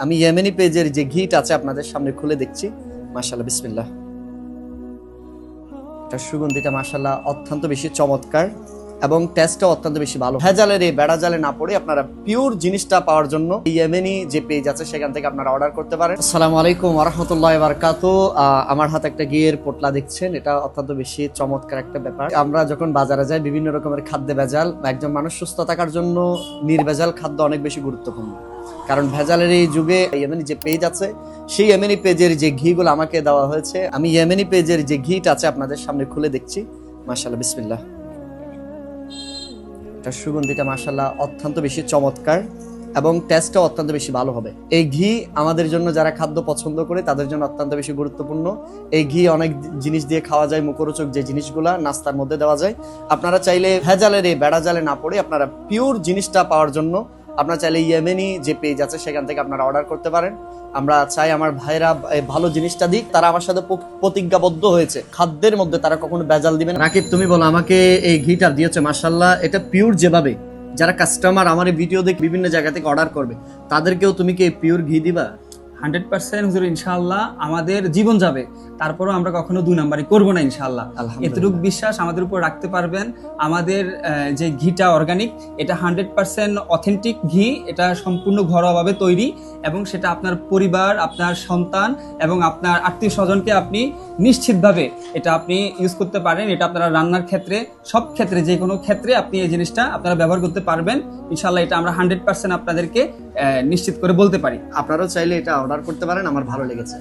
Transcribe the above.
আমি ইয়েমেনি পেজের যে ঘিটা আছে আপনাদের সামনে খুলে দেখছি। মাশাআল্লাহ, বিসমিল্লাহ। এটা সুগন্ধিটা মাশাআল্লাহ অত্যন্ত বেশি চমৎকার এবং টেস্টও অত্যন্ত বেশি ভালো। ভেজালের এই বেড়া জালে না পড়ে আপনারা পিওর জিনিসটা পাওয়ার জন্য ইয়েমেনি যে পেজ আছে সেখান থেকে আপনারা অর্ডার করতে পারেন। আসসালামু আলাইকুম ওয়া রাহমাতুল্লাহি ওয়া বারাকাতুহু। আমার হাতে একটা ঘিয়ের পোটলা দেখছেন, এটা অত্যন্ত বেশি চমৎকার একটা ব্যাপার। আমরা যখন বাজারে যাই বিভিন্ন রকমের খাদ্য ভেজাল, একজন মানুষ সুস্থ থাকার জন্য নির্ভেজাল খাদ্য অনেক বেশি গুরুত্বপূর্ণ। কারণ ভেজালের এই যুগে ইয়েমেনি যে পেজ আছে সেই ইয়েমেনি পেজের যে ঘিগুলো আমাকে দেওয়া হয়েছে, আমি ইয়েমেনি পেজের যে ঘিটা আছে আপনাদের সামনে খুলে দেখছি। মাশাআল্লাহ, বিসমিল্লাহ। এটা সুগন্ধিটা মাশাআল্লাহ অত্যন্ত বেশি চমৎকার এবং টেস্টও অত্যন্ত বেশি ভালো হবে। এই ঘি আমাদের জন্য যারা খাদ্য পছন্দ করে তাদের জন্য অত্যন্ত বেশি গুরুত্বপূর্ণ। এই ঘি অনেক জিনিস দিয়ে খাওয়া যায়, মুখরোচক যে জিনিসগুলা নাস্তার মধ্যে দেওয়া যায়। আপনারা চাইলে ভেজালের এই বেড়া জালে না পড়ে আপনারা পিওর জিনিসটা পাওয়ার জন্য আপনারা চাইলে ইয়েমেনি যে পেজ আছে সেখান থেকে আপনারা অর্ডার করতে পারেন। আমরা চাই আমার ভাইরা ভালো জিনিসটা দিক। তারা আমার সাথে প্রতিজ্ঞাবদ্ধ হয়েছে খাদ্যের মধ্যে তারা কখনো ভেজাল দিবেন না। রাকিব, তুমি বলো আমাকে এই ঘিটা দিয়েছে, মাশাআল্লাহ এটা পিওর। যেভাবে যারা কাস্টমার আমার এই ভিডিও দেখে বিভিন্ন জায়গা থেকে অর্ডার করবে তাদেরকেও তুমি কি পিওর ঘি দিবা? 100% হুজুর, ইনশাআল্লাহ আমাদের জীবন যাবে, তারপরও আমরা কখনো দুই নাম্বারই করবো না ইনশাআল্লাহ। এতটুকু বিশ্বাস আমাদের উপর রাখতে পারবেন। আমাদের যে ঘিটা অর্গানিক, এটা 100% অথেন্টিক ঘি, এটা সম্পূর্ণ ঘরোয়াভাবে তৈরি এবং সেটা আপনার পরিবার, আপনার সন্তান এবং আপনার আত্মীয় স্বজনকে আপনি নিশ্চিতভাবে এটা আপনি ইউজ করতে পারেন। এটা আপনারা রান্নার ক্ষেত্রে, সব ক্ষেত্রে, যে কোনো ক্ষেত্রে আপনি এই জিনিসটা আপনারা ব্যবহার করতে পারবেন ইনশাআল্লাহ। এটা আমরা 100% আপনাদেরকে নিশ্চিত করে বলতে পারি। আপনারাও চাইলে এটা অর্ডার করতে পারেন, আমার ভালো লেগেছে।